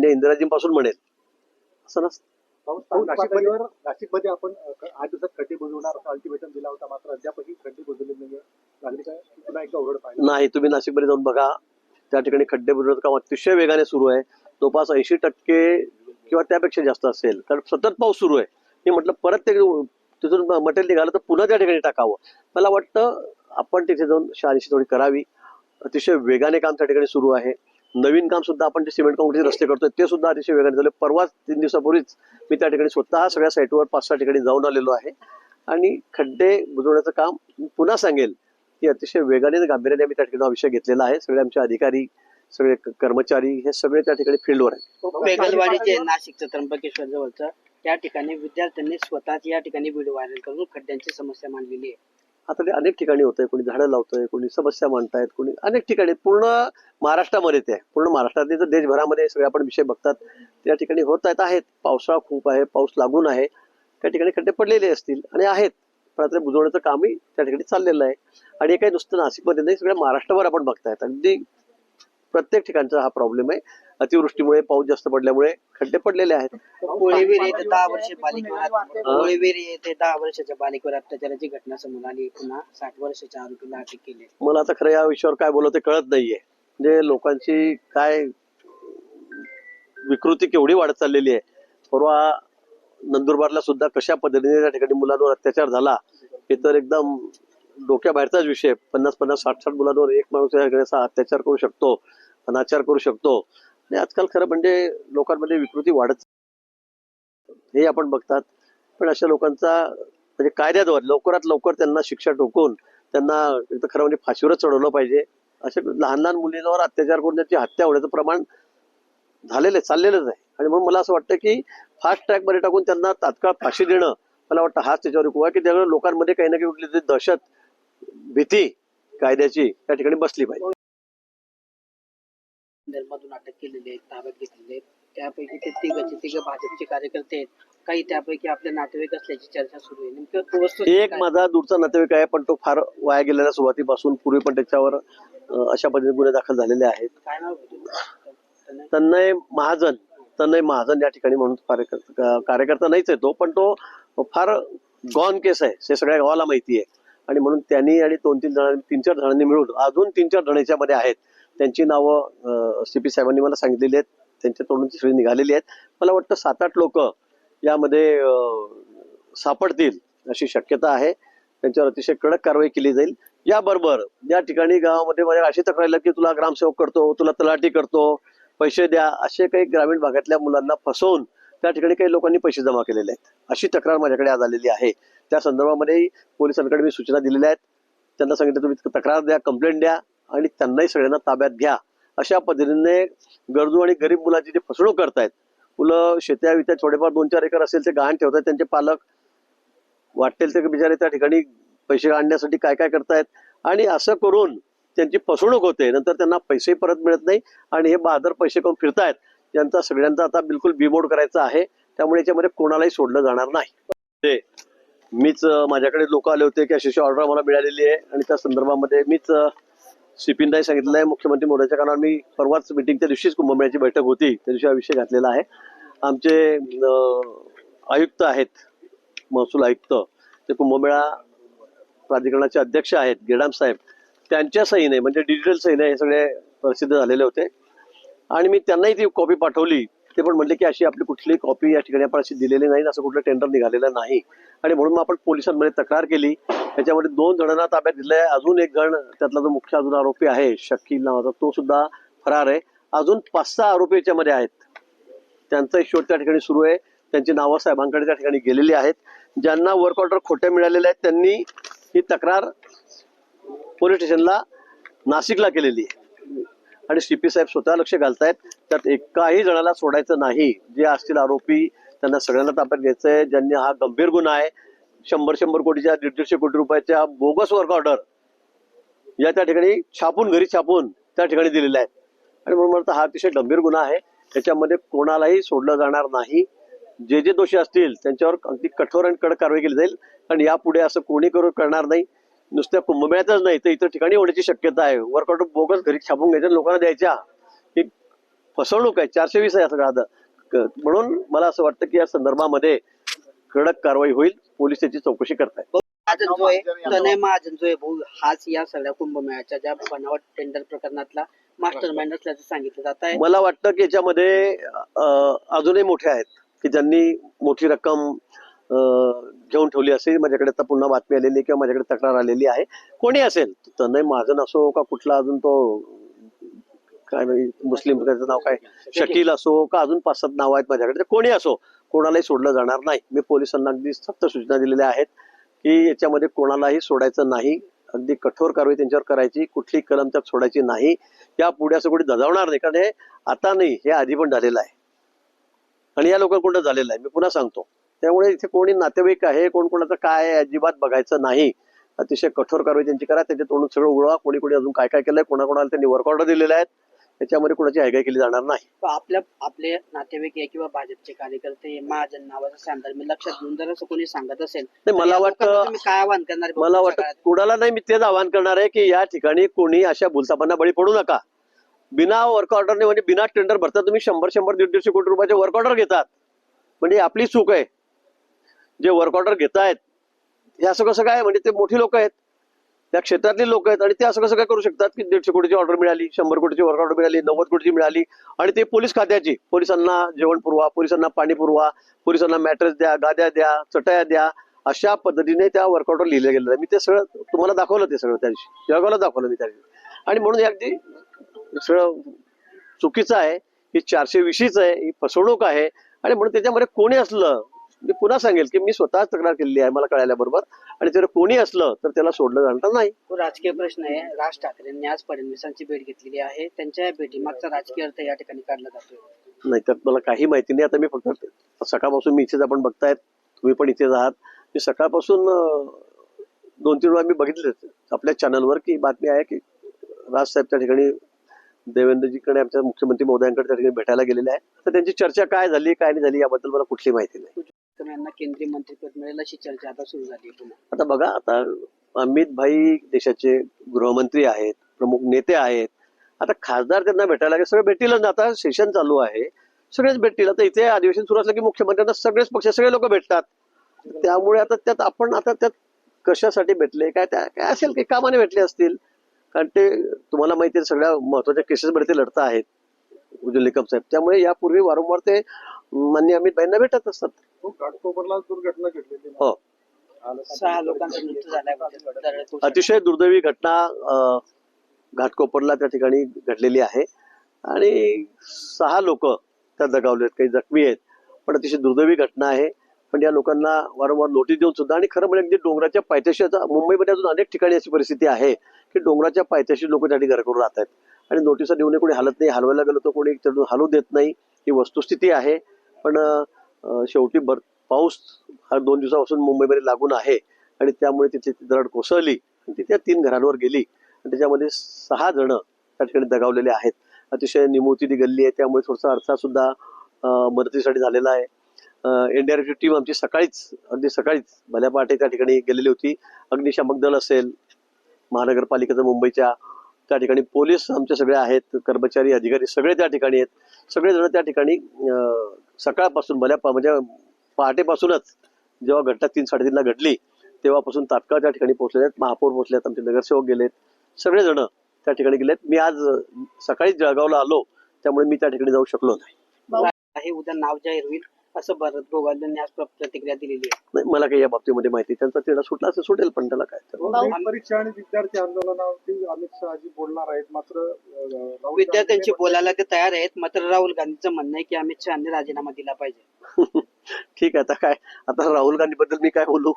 माझ्या इंदिराजींपासून म्हणेल असं नसतं. नाशिकमध्ये आपण 8 दिवसात खड्डे बुजवणार असा अल्टिमेटम दिला होता, मात्र अद्यापही खड्डे बुजवले नाहीये. नागरिकांनी पुन्हा एकदा ओरड पाहिली नाही, तुम्ही नाशिकमध्ये जाऊन बघा, त्या ठिकाणी खड्डे बुजवण्याचं काम अतिशय वेगाने सुरू आहे. जवळपास 80% किंवा त्यापेक्षा जास्त असेल, कारण सतत पाऊस सुरू आहे. मी म्हटलं परत ते तिथून मटेरियल निघालं तर पुन्हा त्या ठिकाणी टाकावं. मला वाटतं आपण तिथे जाऊन शहानिशी थोडी करावी. अतिशय वेगाने काम त्या ठिकाणी सुरू आहे. नवीन काम सुद्धा आपण जे सिमेंट काँक्रीट रस्ते करतोय ते सुद्धा अतिशय वेगाने झाले. परवाच 3 दिवसापूर्वीच मी त्या ठिकाणी स्वतः सगळ्या साईटवर 5-6 ठिकाणी जाऊन आलेलो आहे आणि खड्डे बुजवण्याचं काम पुन्हा सांगेल की अतिशय वेगाने गांभीर्याने आम्ही त्या ठिकाणी हा विषय घेतलेला आहे. सगळे आमचे अधिकारी, सगळे कर्मचारी हे सगळे त्या ठिकाणी फील्डवर आहेत. बेगलवाडीचे नाशिकचं त्र्यंबकेश्वर जवळचं त्या ठिकाणी विद्यार्थ्यांनी स्वतःच या ठिकाणी व्हिडिओ व्हायरल करून खड्ड्यांची समस्या मांडलेली आहे. आता ते अनेक ठिकाणी होतंय, कोणी झाडं लावतंय, कोणी समस्या मांडतायत, कोणी अनेक ठिकाणी पूर्ण महाराष्ट्रामध्ये ते आहे. पूर्ण महाराष्ट्रात तर देशभरामध्ये सगळे आपण विषय बघतात त्या ठिकाणी होत आहेत. पावसाळा खूप आहे, पाऊस लागून आहे, त्या ठिकाणी खड्डे पडलेले असतील आणि आहेत, पण आता बुजवण्याचं कामही त्या ठिकाणी चाललेलं आहे. आणि हे काही नुसतं नाशिकमध्ये नाही, सगळ्या महाराष्ट्रभर आपण बघतायत. अगदी प्रत्येक ठिकाणचा हा प्रॉब्लेम आहे. अतिवृष्टीमुळे, पाऊस जास्त पडल्यामुळे खड्डे पडलेले आहेत. कोळीवीर येथे 10 वर्षे कोळीवीर येथे 10 वर्षाच्या बालिकेवर अत्याचाराची घटना समोर आली. पुन्हा 60 वर्षाच्या आरोपीला अटक केली. मला आता खरं या विषयावर काय बोलवं ते कळत नाहीये. म्हणजे लोकांची काय विकृती केवढी वाढत चाललेली आहे. परवा नंदुरबारला सुद्धा कशा पद्धतीने त्या ठिकाणी मुलांवर अत्याचार झाला हे तर एकदम डोक्याबाहेरचाच विषय. 50-50, 60-60 मुलांवर एक माणूस असा अत्याचार करू शकतो, अनाचार करू शकतो. आणि आजकाल खरं म्हणजे लोकांमध्ये विकृती वाढत हे आपण बघतात. पण अशा लोकांचा म्हणजे कायद्याद्वारे लवकरात लवकर त्यांना शिक्षा ठोकून त्यांना खरं म्हणजे फाशीवरच चढवलं पाहिजे. अशा लहान लहान मुलींवर अत्याचार करून त्यांची हत्या होण्याचं प्रमाण चाललेलंच आहे. आणि म्हणून मला असं वाटतं की फास्ट ट्रॅक मध्ये टाकून त्यांना तात्काळ फाशी देणं, मला वाटतं हाच त्याच्यावर एक उपाय की त्यामुळे लोकांमध्ये काही ना काही कुठली तरी दहशत, भीती कायद्याची त्या ठिकाणी बसली पाहिजे. मधून अटक केलेली आहे, ताब्यात घेतलेले आहेत. त्यापैकी ते तिघ भाजपचे कार्यकर्ते आहेत. काही त्यापैकी आपले नातेवाईक असल्याची चर्चा सुरू आहे. नेमकं एक माझा दूरचा नातेवाईक आहे, पण तो फार वाया गेलेला सुरुवातीपासून. पूर्वी पण त्याच्यावर अशा पद्धतीने गुन्हे दाखल झालेले आहेत. काय नाव होतं? तन्मय महाजन या ठिकाणी म्हणून कार्यकर्ता नाहीच आहे तो, पण तो फार गॉन केस आहे हे सगळ्या गावाला माहिती आहे. आणि म्हणून त्यांनी आणि 2-3 जणांनी मिळून अजून 3-4 जण याच्यामध्ये आहेत. त्यांची नावं CP साहेबांनी मला सांगितलेली आहेत. त्यांच्या तोंडून सगळी निघालेली आहेत. मला वाटतं 7-8 लोक यामध्ये सापडतील अशी शक्यता आहे. त्यांच्यावर अतिशय कडक कारवाई केली जाईल. याबरोबर या ठिकाणी गावामध्ये माझ्या अशी तक्रार की तुला ग्रामसेवक करतो, तुला तलाठी करतो, पैसे द्या, असे काही ग्रामीण भागातल्या मुलांना फसवून त्या ठिकाणी काही लोकांनी पैसे जमा केलेले आहेत. अशी तक्रार माझ्याकडे आज आलेली आहे. त्या संदर्भामध्ये पोलिसांकडे मी सूचना दिलेल्या आहेत. त्यांना सांगितलं तुम्ही तक्रार द्या, कंप्लेंट द्या आणि त्यांनाही सगळ्यांना ताब्यात घ्या. अशा पद्धतीने गरजू आणि गरीब मुलांची जी फसवणूक करतायत, मुलं शेत्या वित्या थोडेफार 2-4 एकर असेल ते गहाण ठेवतात, त्यांचे पालक वाटेल ते बिचारे त्या ठिकाणी पैसे आणण्यासाठी काय काय करतायत आणि असं करून त्यांची फसवणूक होते. नंतर त्यांना पैसे परत मिळत नाही आणि हे बहादर पैसे करून फिरतायत. यांचा सगळ्यांचा आता बिलकुल बिमोड करायचा आहे. त्यामुळे याच्यामध्ये कोणालाही सोडलं जाणार नाही. मीच माझ्याकडे लोक आले होते की अशी ऑर्डर मला मिळालेली आहे आणि त्या संदर्भामध्ये मीच CPंनाही सांगितलं आहे. मुख्यमंत्री मोदीच्या कारण मी परवाच मिटिंगच्या दिवशीच कुंभमेळ्याची बैठक होती, त्या दिवशी हा विषय घातलेला आहे. आमचे आयुक्त आहेत, महसूल आयुक्त, ते कुंभमेळा प्राधिकरणाचे अध्यक्ष आहेत गेडाम साहेब, त्यांच्या सहीने म्हणजे डिजिटल सहीने हे सगळे प्रसिद्ध झालेले होते. आणि मी त्यांनाही ती कॉपी पाठवली. ते पण म्हणले की अशी आपली कुठलीही कॉपी या ठिकाणी आपण अशी दिलेली नाही, असं कुठलं टेंडर निघालेलं नाही. आणि म्हणून मग आपण पोलिसांमध्ये तक्रार केली. त्याच्यामध्ये 2 जणांना ताब्यात दिलंय. अजून एक जण त्यातला जो मुख्य अजून आरोपी आहे शकील नावाचा, तो सुद्धा फरार आहे. अजून 5-6 आरोपी याच्यामध्ये आहेत. त्यांचा शोध त्या ठिकाणी सुरू आहे. त्यांची नावं साहेबांकडे त्या ठिकाणी गेलेली आहेत. ज्यांना वर्क ऑर्डर खोटे मिळालेले आहेत त्यांनी ही तक्रार पोलीस स्टेशनला नाशिकला केलेली आहे. आणि CP साहेब स्वतः लक्ष घालतायत. त्यात एकाही जणाला सोडायचं नाही. जे असतील आरोपी त्यांना सगळ्यांना ताब्यात घ्यायचंय. ज्यांनी हा गंभीर गुन्हा आहे, 100 कोटीच्या 150 कोटी रुपयाच्या बोगस वर्क ऑर्डर या त्या ठिकाणी घरी छापून त्या ठिकाणी दिलेल्या आहेत. आणि म्हणून म्हणतात हा अतिशय गंभीर गुन्हा आहे. त्याच्यामध्ये कोणालाही सोडलं जाणार नाही. जे जे दोषी असतील त्यांच्यावर अगदी कठोर आणि कडक कारवाई केली जाईल. आणि यापुढे असं कोणी करणार नाही. नुसत्या कुंभमेळ्यातच नाही तर इतर ठिकाणी होण्याची शक्यता आहे. वर्क ऑर्डर बोगस घरी छापून घ्यायच्या, लोकांना द्यायच्या, फसवणूक आहे, 420 आहे सगळं म्हणून मला असं वाटतं की या संदर्भामध्ये कडक कारवाई होईल. पोलीस त्याची चौकशी करतायत. महाजन जो आहे तनय महाजन जो आहे भाऊ हाच या सगळ्या कुंभमेळ्याच्या ज्या बनावट टेंडर प्रकरणातला मास्टर माइंड असल्याचं सांगितलं जात आहे. मला वाटतं की याच्यामध्ये अजूनही मोठे आहेत की ज्यांनी मोठी रक्कम घेऊन ठेवली असेल. माझ्याकडे आता पुन्हा बातमी आलेली किंवा माझ्याकडे तक्रार आलेली आहे. कोणी असेल, तनय महाजन असो का कुठला अजून तो काय मुस्लिम त्याचं नाव काय शकील असो का अजून 5-7 नाव आहेत माझ्याकडे, कोणी असो कोणालाही सोडलं जाणार नाही. मी पोलिसांना अगदी सक्त सूचना दिलेल्या आहेत की याच्यामध्ये कोणालाही सोडायचं नाही. अगदी कठोर कारवाई त्यांच्यावर करायची, कुठली कलम त्यात सोडायची नाही. या पुढे असं कोणी दजावणार नाही, कारण हे आता नाही, हे आधी पण झालेलं आहे आणि या लोकांकडून झालेलं आहे. मी पुन्हा सांगतो, त्यामुळे इथे कोणी नातेवाईक आहे, कोण कोणाचं काय आहे अजिबात बघायचं नाही. अतिशय कठोर कारवाई त्यांची करा. त्याच्या तोंडून सगळं उघडवा. कोणी कोणी अजून काय काय केलंय, कोणाकोणाला त्यांनी वर्क ऑर्डर दिलेले आहेत, त्याच्यामध्ये कोणाची हायगाय केली जाणार नाही. आपले नातेवाईक आहे किंवा भाजपचे कार्यकर्ते महाजन नावाचा सांगतात, मी लक्षात घेऊन जर असं कोणी सांगत असेल तर मला वाटतं तुम्ही काय आवाहन करणार? मला वाटतं कुणाला नाही, मी तेच आवाहन करणार आहे की या ठिकाणी कोणी अशा भूलथापांना बळी पडू नका. बिना वर्क ऑर्डरने म्हणजे बिना टेंडर भरता तुम्ही 100-100, 150 कोटी रुपयाचे वर्क ऑर्डर घेतात, म्हणजे आपली चूक आहे. जे वर्क ऑर्डर घेतायत हे असं कसं काय, म्हणजे ते मोठी लोक आहेत, त्या क्षेत्रातली लोक आहेत आणि ते असं कसं काय करू शकतात की 150 कोटीची ऑर्डर मिळाली, 100 कोटीची वर्क ऑर्डर मिळाली, 90 कोटीची मिळाली आणि ते पोलीस खात्याची. पोलिसांना जेवण पुरवा, पोलिसांना पाणी पुरवा, पोलिसांना मॅट्रेस द्या, गाद्या द्या, चटया द्या, अशा पद्धतीने त्या वर्क ऑर्डर लिहिलं गेलेलं आहे. मी ते सगळं तुम्हाला दाखवलं, ते सगळं त्या दिवशी जगाला दाखवलं मी त्या दिवशी. आणि म्हणून हे अगदी सगळं चुकीचं आहे, ही 420 आहे, ही फसवणूक आहे. आणि म्हणून त्याच्यामध्ये कोणी असलं, मी पुन्हा सांगेल की मी स्वतःच तक्रार केलेली आहे मला कळाल्याबरोबर, आणि जर कोणी असलं तर त्याला सोडलं जाणार नाही. राजकीय प्रश्न आहे. राज ठाकरेंनी आज फडणवीसांची भेट घेतलेली आहे. त्यांच्या या भेटीमागचा राजकीय अर्थ या ठिकाणी काढला जातोय. नाही तर मला काही माहिती नाही. आता मी फक्त सकाळपासून मी इथेच, आपण बघतायत तुम्ही पण इथेच आहात, मी सकाळपासून 2-3 वेळा मी बघितले आपल्या चॅनलवर की बातमी आहे की राजसाहेब त्या ठिकाणी देवेंद्रजीकडे, आमच्या मुख्यमंत्री महोदयांकडे त्या ठिकाणी भेटायला गेलेले आहे. तर त्यांची चर्चा काय झाली काय नाही झाली याबद्दल मला कुठली माहिती नाही. यांना केंद्रीय मंत्रिपद मिळेल अशी चर्चा आता सुरू झाली आहे. आता बघा, आता अमित भाई देशाचे गृहमंत्री आहेत, प्रमुख नेते आहेत. आता खासदार त्यांना भेटायला लागले, सगळे भेटतील. आता सेशन चालू आहे, सगळेच भेटतील. आता इथे अधिवेशन सुरू असलं की मुख्यमंत्र्यांना सगळेच पक्ष, सगळे लोक भेटतात. त्यामुळे आता त्यात आपण आता त्यात कशासाठी भेटले काय असेल, काही कामाने भेटले असतील. कारण ते तुम्हाला माहिती आहे सगळ्या महत्वाच्या केसेसमध्ये ते लढता आहेत उज्ज्वल निकम साहेब. त्यामुळे यापूर्वी वारंवार ते माननीय अमित भाईंना भेटत असतात. घाटकोपरला दुर्घटना घडलेली, हो, 6 लोकांचा मृत्यू झाला. अतिशय दुर्दैवी घटना घाटकोपरला त्या ठिकाणी घडलेली आहे आणि 6 लोक त्या दगावलेत, काही जखमी आहेत. पण अतिशय दुर्दैवी घटना आहे. पण या लोकांना वारंवार नोटीस देऊन सुद्धा, आणि खरं म्हणजे अगदी डोंगराच्या पायथ्याशी, आता मुंबईमध्ये अजून अनेक ठिकाणी अशी परिस्थिती आहे की डोंगराच्या पायथ्याशी लोक त्या ठिकाणी घर करून राहत आहेत आणि नोटिसा देऊन कोणी हलत नाही. हलवायला गेलो तर कोणी त्यातून हलवू देत नाही. ही वस्तुस्थिती आहे. पण शेवटी पाऊस हा 2 दिवसापासून मुंबईमध्ये लागून आहे आणि त्यामुळे तिथे दरड कोसळली आणि ती त्या 3 घरांवर गेली आणि त्याच्यामध्ये 6 जण त्या ठिकाणी दगावलेले आहेत. अतिशय निमुळती गल्ली आहे, त्यामुळे थोडासा अडथळा सुद्धा मदतीसाठी झालेला आहे. एनडीआरएफची टीम आमची अगदी सकाळीच भल्या पहाटे त्या ठिकाणी गेलेली होती. अग्निशामक दल असेल, महानगरपालिकेचं मुंबईच्या, त्या ठिकाणी पोलीस आमचे सगळे आहेत, कर्मचारी अधिकारी सगळे त्या ठिकाणी आहेत. सगळेजण त्या ठिकाणी सकाळपासून म्हणजे पहाटेपासूनच, जेव्हा घटना 3-3:30ला घडली तेव्हापासून तात्काळ त्या ठिकाणी पोहोचलेले आहेत. महापौर पोहोचलेत, आमचे नगरसेवक गेलेत, सगळेजण त्या ठिकाणी गेलेत. मी आज सकाळीच जळगावला आलो, त्यामुळे मी त्या ठिकाणी जाऊ शकलो नाही. उद्या नाव जाहीर होईल असं भरत गोगावलेंनी आज प्रतिक्रिया दिलेली आहे. नाही, मला काही या बाबतीमध्ये माहिती. त्यांचा तिढा सुटला असं सुटेल, पण त्याला काय परीक्षा आणि विद्यार्थी आंदोलनावरती अमित शहाजी बोलणार आहेत. मात्र विद्यार्थ्यांशी बोलायला ते तयार आहेत. मात्र राहुल गांधीचं म्हणणं आहे की अमित शहानी राजीनामा दिला पाहिजे. ठीक आहे, आता राहुल गांधी बद्दल मी काय बोलू.